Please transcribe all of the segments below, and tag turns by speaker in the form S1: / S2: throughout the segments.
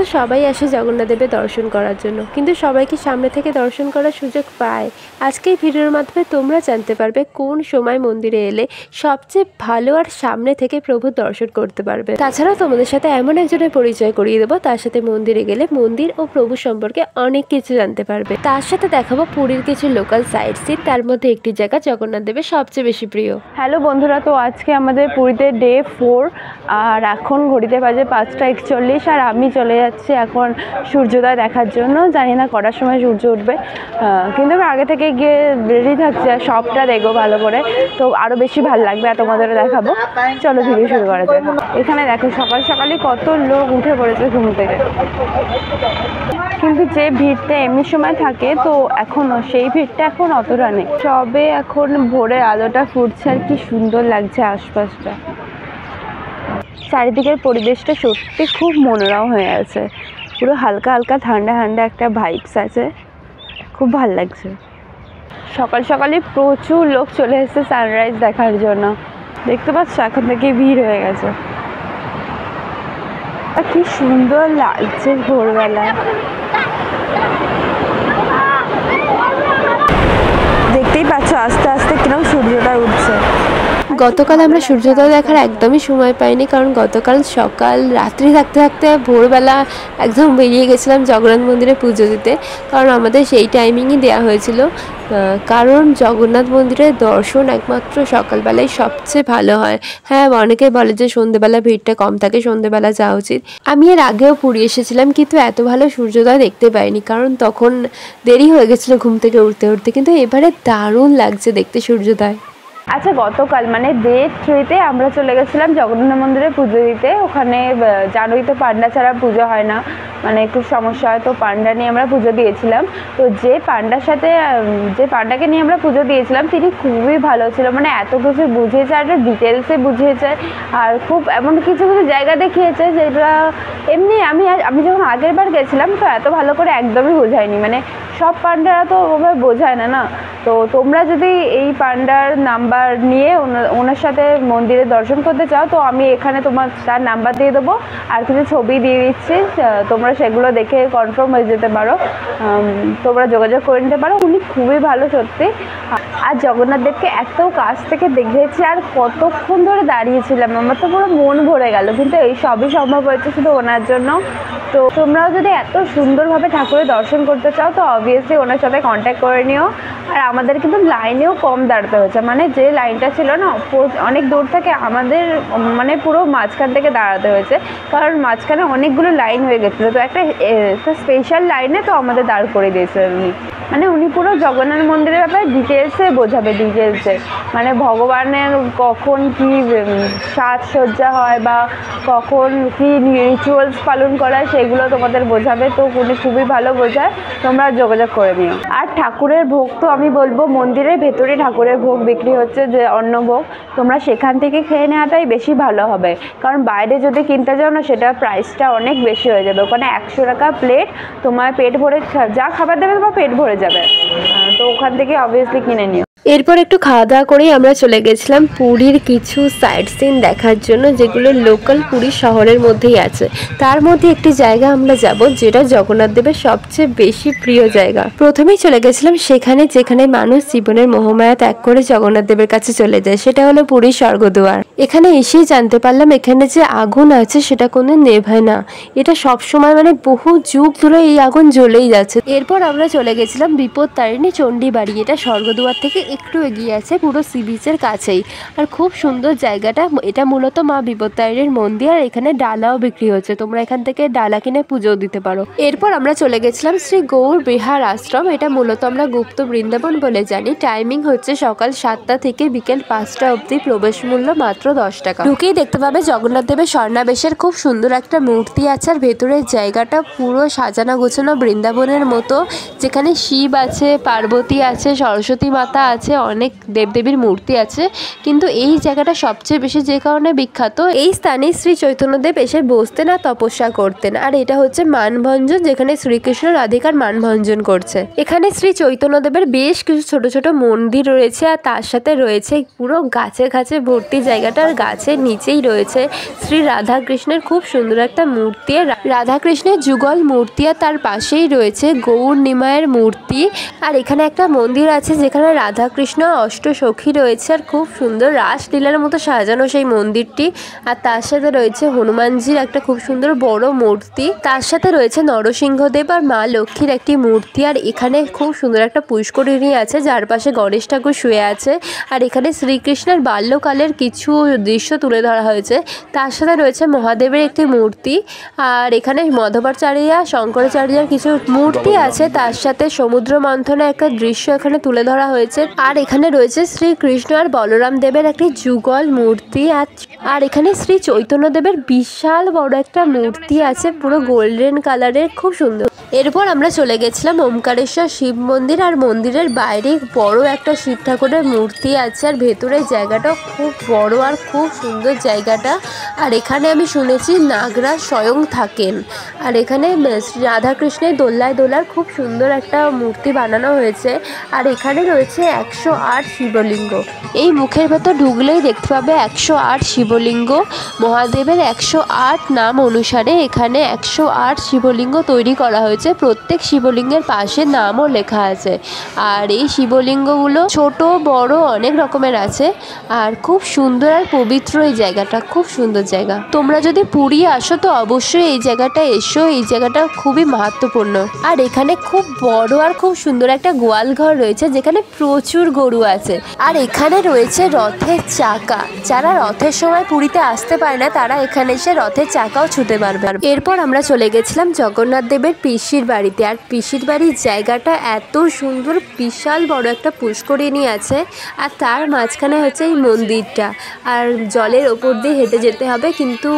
S1: তো সবাই আসে জগন্নাথ দেবের দর্শন করার জন্য, কিন্তু সবাই কি সামনে থেকে দর্শন করার সুযোগ পায়? আজকে এই ভিডিওর মাধ্যমে তোমরা জানতে পারবে কোন সময় মন্দিরে এলে সবচেয়ে ভালো আর সামনে থেকে প্রভুর দর্শন করতে পারবে। তাছাড়াও তোমাদের সাথে এমন একজনের পরিচয় করিয়ে দেবো, তার সাথে মন্দিরে গেলে মন্দির ও প্রভু সম্পর্কে অনেক কিছু জানতে পারবে। তার সাথে দেখাবো পুরীর কিছু লোকাল সাইট সিন, তার মধ্যে একটি জায়গা জগন্নাথ দেবের সবচেয়ে বেশি প্রিয়।
S2: হ্যালো বন্ধুরা, তো আজকে আমাদের পুরীতে ডে 4 আর এখন ঘড়িতে বাজে 5টা 41 আর আমি চলে যাচ্ছি এখন সূর্যোদয় দেখার জন্য। জানি না কটার সময় সূর্য উঠবে, কিন্তু আমি আগে থেকে গিয়ে রেডি থাকছি আর সবটা দেখবো ভালো করে, তো আরও বেশি ভালো লাগবে আর তোমাদের দেখাবো। চলো ভিডিও শুরু করা যাক। এখানে দেখো সকাল সকালই কত লোক উঠে পড়েছে ঘুম থেকে, কিন্তু যে ভিড়টা এমনি সময় থাকে তো এখনও সেই ভিড়টা এখন অতটা নেই। সবে এখন ভোরের আলোটা ফুটছে আর কি সুন্দর লাগছে আশপাশটা। চারিদিকের পরিবেশটা সত্যি খুব মনোরম হয়ে আছে, পুরো হালকা হালকা ঠান্ডা ঠান্ডা একটা ভাইবস আছে, খুব ভালো লাগছে। সকাল সকালে প্রচুর লোক চলে এসেছে সানরাইজ দেখার জন্য, দেখতে পাচ্ছ এখন থেকে ভিড় হয়ে গেছে। কি সুন্দর লাগছে ভোরবেলা, দেখতেই পাচ্ছ আস্তে আস্তে কিরকম সূর্যটা উঠছে।
S1: গতকাল আমরা সূর্যোদয় দেখার একদমই সময় পাইনি, কারণ গতকাল সকাল রাত্রি থাকতে থাকতে ভোরবেলা একদম বেরিয়ে গেছিলাম জগন্নাথ মন্দিরে পুজো দিতে, কারণ আমাদের সেই টাইমিংই দেওয়া হয়েছিল। কারণ জগন্নাথ মন্দিরের দর্শন একমাত্র সকালবেলায় সবচেয়ে ভালো হয়। হ্যাঁ, অনেকে বলে যে সন্ধ্যেবেলা ভিড়টা কম থাকে, সন্ধ্যেবেলা যাওয়া উচিত। আমি এর আগেও পুরী এসেছিলাম, কিন্তু এত ভালো সূর্যোদয় দেখতে পাইনি, কারণ তখন দেরি হয়ে গেছিলো ঘুম থেকে উঠতে উঠতে। কিন্তু এবারে দারুণ লাগছে দেখতে সূর্যোদয়।
S2: আচ্ছা, গতকাল মানে ডে 3-তে আমরা চলে গেছিলাম জগন্নাথ মন্দিরে পুজো দিতে। ওখানে জানোই তো পান্ডা ছাড়া পুজো হয় না, মানে খুব সমস্যা হয়, তো পান্ডা নিয়ে আমরা পুজো দিয়েছিলাম। তো যে পান্ডাকে নিয়ে আমরা পুজো দিয়েছিলাম তিনি খুবই ভালো ছিল, মানে এত কিছু বুঝিয়েছে আর ডিটেলসে বুঝিয়েছে, আর খুব এমন কিছু কিছু জায়গা দেখিয়েছে যেটা এমনি আমি যখন আগের বার গেছিলাম তো এত ভালো করে একদমই বোঝায়নি, মানে সব পান্ডারা তো ওভাবে বোঝায় না। তো তোমরা যদি এই পান্ডার নাম্বার নিয়ে ওনার সাথে মন্দিরে দর্শন করতে চাও তো আমি এখানে তার নাম্বার দিয়ে দেবো আর কিছু ছবি দিয়ে দিচ্ছি, তোমরা সেগুলো দেখে কনফার্ম হয়ে যেতে পারো, তোমরা যোগাযোগ করে নিতে পারো। উনি খুবই ভালো সত্যি। আর জগন্নাথ দেবকে এত কাছ থেকে দেখেছি আর কতক্ষণ ধরে দাঁড়িয়েছিলাম, আমার তো পুরো মন ভরে গেল, কিন্তু এই সবই সম্ভব হয়েছে শুধু ওনার জন্য। তো তোমরাও যদি এত সুন্দরভাবে ঠাকুরের দর্শন করতে চাও তো অবভিয়াসলি ওনার সাথে কন্ট্যাক্ট করে নিও। আর আমাদের কিন্তু লাইনেও কম দাঁড়াতে হয়েছে, মানে যে লাইনটা ছিল না অনেক দূর থেকে, আমাদের মানে পুরো মাঝখান থেকে দাঁড়াতে হয়েছে, কারণ মাঝখানে অনেকগুলো লাইন হয়ে গেছিলো, তো একটা স্পেশাল লাইনে তো আমাদের দাঁড় করে দিয়েছিলেন উনি। মানে উনি পুরো জগন্নাথ মন্দিরের ব্যাপারে ডিটেলসে বোঝাবে, ডিটেলসে, মানে ভগবানের কখন কি সাজসজ্জা হয় বা কখন কি রিচুয়ালস পালন করা হয় সেগুলো তোমাদের বোঝাবে, তো উনি খুবই ভালো বোঝায়, তোমরা যোগাযোগ করে নিও। আর ঠাকুরের ভোগ তো আমি বলবো মন্দিরের ভেতরে ঠাকুরের ভোগ বিক্রি হচ্ছে, যে অন্নভোগ, তোমরা সেখান থেকে খেয়ে নেওয়াটাই বেশি ভালো হবে, কারণ বাইরে যদি কিনতে যাও না সেটা প্রাইসটা অনেক বেশি হয়ে যাবে। ওখানে 100 টাকা প্লেট, তোমার পেট ভরে যা খাবার দেবে তোমার পেট ভরে যাবে, তো ওখান থেকে অবভিয়াসলি কিনে নিও।
S1: এরপর একটু খাওয়া দাওয়া করেই আমরা চলে গেছিলাম পুরীর কিছু সাইট সিন দেখার জন্য, যেগুলো লোকাল পুরী শহরের মধ্যেই আছে। তার মধ্যে একটি জায়গা আমরা যাব যেটা জগন্নাথ দেবের সবচেয়ে বেশি প্রিয় জায়গা। প্রথমেই চলে গেছিলাম সেখানে যেখানে মানুষ জীবনের মোহমায়া ত্যাগ করে জগন্নাথ দেবের কাছে চলে যায়, সেটা হলো পুরীর স্বর্গদুয়ার। এখানে এসেই জানতে পারলাম এখানে যে আগুন আছে সেটা কোনো নেভায় না, এটা সব সময় মানে বহু যুগ ধরে এই আগুন জ্বলেই যাচ্ছে। এরপর আমরা চলে গেছিলাম বিপত্তারিণী চণ্ডী বাড়ি, এটা স্বর্গদুয়ার থেকে একটু এগিয়ে আছে, পুরো সি বিচের কাছেই, আর খুব সুন্দর জায়গাটা। এটা মূলত মা বিপত্তারিণীর মন্দির, আর এখানে ডালাও বিক্রি হচ্ছে, তোমরা এখান থেকে ডালা কিনে পুজো দিতে পারো। এরপর আমরা চলে গেছিলাম শ্রী গৌর বিহার আশ্রম, এটা মূলত আমরা গুপ্ত বৃন্দাবন বলে জানি। টাইমিং হচ্ছে সকাল 7টা থেকে বিকেল 5টা অবধি, প্রবেশ মূল্য মাত্র 10 টাকা। ঢুকেই দেখতে পাবে জগন্নাথ দেবের স্বর্ণাবেশের খুব সুন্দর একটা মূর্তি আছে, আর ভেতরের জায়গাটা পুরো সাজানো গোছানো বৃন্দাবনের মতো, যেখানে শিব আছে, পার্বতী আছে, সরস্বতী মাতা আছে, আছে, অনেক দেবদেবীর মূর্তি আছে, কিন্তু এই জায়গাটা সবচেয়ে বেশি যে কারণে বিখ্যাত, এই স্থানে শ্রী চৈতন্যদেব এসে বসতেন আর তপস্যা করতেন। আর এটা হচ্ছে মানভঞ্জন, যেখানে শ্রীকৃষ্ণ রাধিকার মানভঞ্জন করছে। এখানে শ্রী চৈতন্যদেবের বেশ কিছু ছোট ছোট মন্দির রয়েছে, আর তার সাথে রয়েছে পুরো গাছে গাছে ভর্তি জায়গাটা, আর গাছের নিচেই রয়েছে শ্রী রাধাকৃষ্ণের খুব সুন্দর একটা মূর্তি, রাধাকৃষ্ণের যুগল মূর্তি, আর তার পাশেই রয়েছে গৌর নিমায়ের মূর্তি। আর এখানে একটা মন্দির আছে যেখানে রাধাকৃষ্ণ অষ্টসখী রয়েছে, আর খুব সুন্দর রাসলীলার মতো সাজানো সেই মন্দিরটি। আর তার সাথে রয়েছে হনুমানজির একটা খুব সুন্দর বড় মূর্তি, তার সাথে রয়েছে নরসিংহদেব আর মা লক্ষ্মীর একটি মূর্তি। আর এখানে খুব সুন্দর একটা পুষ্করিণী আছে যার পাশে গণেশ ঠাকুর শুয়ে আছে। আর এখানে শ্রীকৃষ্ণের বাল্যকালের কিছু দৃশ্য তুলে ধরা হয়েছে, তার সাথে রয়েছে মহাদেবের একটি মূর্তি। আর এখানে মাধবাচার্য শঙ্করাচার্যের কিছু মূর্তি আছে, তার সাথে সমুদ্র মন্থনের একটা দৃশ্য এখানে তুলে ধরা হয়েছে। আর এখানে রয়েছে শ্রীকৃষ্ণ আর বলরাম দেবের একটি যুগল মূর্তি। আর এখানে শ্রী চৈতন্য দেবের বিশাল বড় একটা মূর্তি আছে, পুরো গোল্ডেন কালারের, খুব সুন্দর। এরপর আমরা চলে গেছিলাম ওমকারেশ্বর শিব মন্দির, আর মন্দিরের বাইরে বড় একটা শিব ঠাকুরের মূর্তি আছে, আর ভেতরের জায়গাটাও খুব বড় আর খুব সুন্দর জায়গাটা। আর এখানে আমি শুনেছি নাগরাজ স্বয়ং থাকেন। আর এখানে রাধাকৃষ্ণের দোল্লায় দোলার খুব সুন্দর একটা মূর্তি বানানো হয়েছে। আর এখানে রয়েছে 108 শিবলিঙ্গ, এই মুখের ভেতর ঢুকলেই দেখতে পাবে 108 শিবলিঙ্গ। মহাদেবের 108 নাম অনুসারে এখানে 108 শিবলিঙ্গ তৈরি করা হয়েছে, প্রত্যেক শিবলিঙ্গের পাশে নামও লেখা আছে। আর এই শিবলিঙ্গগুলো ছোট বড় অনেক রকমের আছে, আর খুব সুন্দর আর পবিত্র এই জায়গাটা, খুব সুন্দর জায়গা। তোমরা যদি পুরী আসো তো অবশ্যই এই জায়গাটা এসো, এই জায়গাটা খুবই মাহাত্ম্যপূর্ণ। আর এখানে খুব বড় আর খুব সুন্দর একটা গোয়াল ঘর রয়েছে যেখানে প্রচুর গরু আছে। আর এখানে রয়েছে রথের চাকা, যারা রথের সময় পুরীতে আসতে পারে না তারা এখানে এসে রথের চাকাও ছুতে পারবে। এরপর আমরা চলে গেছিলাম জগন্নাথ দেবের পিসির বাড়িতে। আর পিসির বাড়ির জায়গাটা এত সুন্দর, বিশাল বড় একটা পুষ্করিণী আছে, আর তার মাঝখানে হচ্ছে এই মন্দিরটা, আর জলের ওপর দিয়ে হেঁটে যেতে হবে। কিন্তু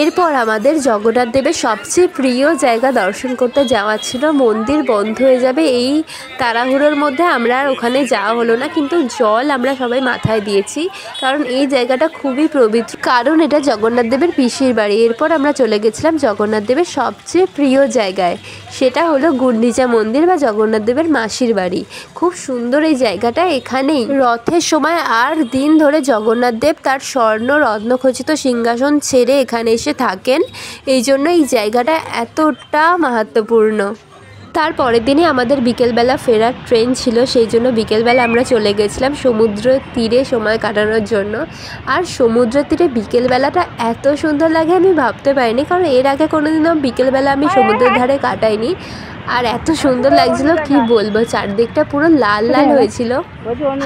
S1: এরপর আমাদের জগন্নাথ দেবের সবচেয়ে প্রিয় জায়গা দর্শন করতে যাওয়া ছিল, মন্দির বন্ধ হয়ে যাবে এই তাড়াহুড়োর মধ্যে আমরা আর ওখানে যাওয়া হলো না, কিন্তু জল আমরা সবাই মাথায় দিয়েছি, কারণ এই জায়গাটা খুবই পবিত্র, কারণ এটা জগন্নাথ দেবের পিসির বাড়ি। এরপর আমরা চলে গেছিলাম জগন্নাথ দেবের সবচেয়ে প্রিয় জায়গায়, সেটা হলো গুন্ডিচা মন্দির বা জগন্নাথ দেবের মাসির বাড়ি। খুব সুন্দর এই জায়গাটা, এখানেই রথের সময় 8 দিন ধরে জগন্নাথ দেব তার স্বর্ণ রত্নখচিত সিংহাসন ছেড়ে এখানে এসে থাকেন, এই জন্য এই জায়গাটা এতটা মাহাত্ম্যপূর্ণ। তারপরের দিনে আমাদের বিকেলবেলা ফেরার ট্রেন ছিল, সেই জন্য বিকেলবেলা আমরা চলে গেছিলাম সমুদ্র তীরে সময় কাটানোর জন্য। আর সমুদ্র তীরে বিকেলবেলাটা এত সুন্দর লাগে আমি ভাবতে পারিনি, কারণ এর আগে কোনোদিনও বিকেলবেলা আমি সমুদ্রের ধারে কাটাইনি। আর এত সুন্দর লাগছিল কি বলবো, চারদিকটা পুরো লাল লাল হয়েছিল,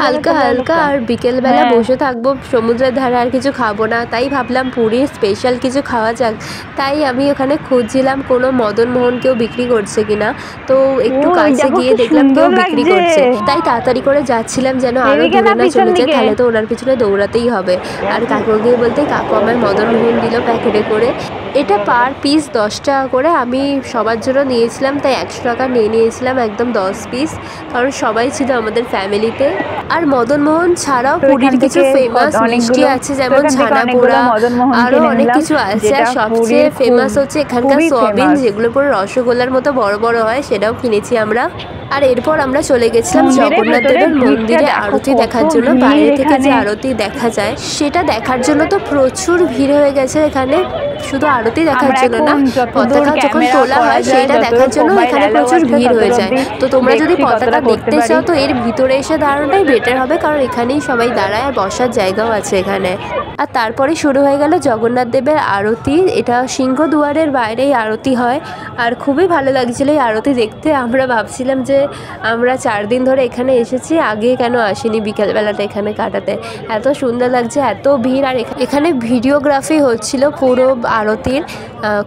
S1: হালকা হালকা। আর বিকেলবেলা বসে থাকবো সমুদ্রের ধারে, আর কিছু খাবো না, তাই ভাবলাম পুরীর স্পেশাল কিছু খাওয়া যাক। তাই আমি ওখানে খুঁজছিলাম কোনো মদন মোহন কেউ বিক্রি করছে কিনা, তো একটু কাছে গিয়ে দেখলাম কেউ বিক্রি করছে, তাই তাড়াতাড়ি করে যাচ্ছিলাম যেন আরো দূরে না চলে যায়, তাহলে তো ওনার পিছনে দৌড়াতেই হবে। আর কাকু গিয়ে বলতে কাকু আমার মদন মোহন দিল প্যাকেটে করে, এটা পার পিস 10 টাকা করে, আমি সবার জন্য নিয়েছিলাম তাই 100 টাকা নিয়ে নিয়েছিলাম একদম 10 পিস, কারণ সবাই ছিল আমাদের ফ্যামিলিতে। আর মদন মোহন ছাড়াও পুরীর কিছু ফেমাস মিষ্টি আছে, যেমন ছানা পোড়া, আরও অনেক কিছু আছে। আর সবচেয়ে ফেমাস হচ্ছে এখানকার সোয়াবিন, যেগুলো পুরো রসগোল্লার মতো বড় বড় হয়, সেটাও কিনেছি আমরা। আর এরপর আমরা চলে গেছিলাম জগন্নাথ দেবের মন্দিরে আরতি দেখার জন্য। বাইরে থেকে যে আরতি দেখা যায় সেটা দেখার জন্য তো প্রচুর ভিড় হয়ে গেছে এখানে, শুধু আরতি দেখার জন্য না, পতাকা যখন তোলা হয় সেইটা দেখার জন্য এখানে প্রচুর ভিড় হয়ে যায়। তো তোমরা যদি পতাকা দেখতে চাও তো এর ভিতরে এসে দাঁড়ানোটাই বেটার হবে, কারণ এখানেই সবাই দাঁড়ায় আর বসার জায়গাও আছে এখানে। আর তারপরে শুরু হয়ে গেল জগন্নাথ দেবের আরতি, এটা সিংহদুয়ারের বাইরেই আরতি হয়, আর খুবই ভালো লাগছিল এই আরতি দেখতে। আমরা ভাবছিলাম যে আমরা 4 দিন ধরে এখানে এসেছি, আগে কেন আসিনি বিকেলবেলাটা এখানে কাটাতে, এত সুন্দর লাগছে, এত ভিড়। আর এখানে ভিডিওগ্রাফি হচ্ছিল পুরো আরতির,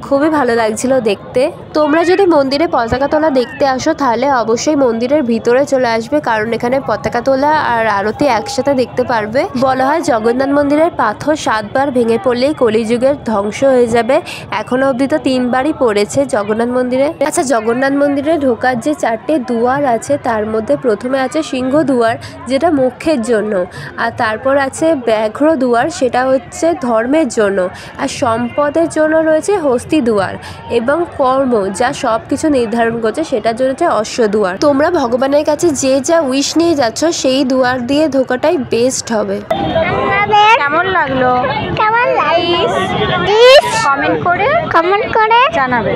S1: খুবই ভালো লাগছিল দেখতে। তোমরা যদি মন্দিরে পতাকা তোলা দেখতে আসো তাহলে অবশ্যই মন্দিরের ভিতরে চলে আসবে, কারণ এখানে পতাকা তোলা আর আরতি একসাথে দেখতে পারবে। বলা হয় জগন্নাথ মন্দিরের পাথর 7 বার ভেঙে পড়লেই কলিযুগের ধ্বংস হয়ে যাবে। এখনো অবধি তো 3 বারই পড়েছে জগন্নাথ মন্দিরে। আচ্ছা, জগন্নাথ মন্দিরে ঢোকার যে 4টে দুয়ার আছে তার মধ্যে প্রথমে আছে সিংহ দুয়ার, যেটা মোক্ষের জন্য, আর তারপর আছে ব্যাঘ্র দুয়ার, সেটা হচ্ছে ধর্মের জন্য, আর সম্পদের জন্য রয়েছে হস্তি দুয়ার, এবং কর্ম যা সব কিছু নির্ধারণ করছে সেটার জন্য হচ্ছে অশ্ব দুয়ার। তোমরা ভগবানের কাছে যে যা উইশ নিয়ে যাচ্ছ সেই দুয়ার দিয়ে ঢোকাটাই বেস্ট হবে।
S2: কেমন লাগলো? কমেন্ট করে জানাবে।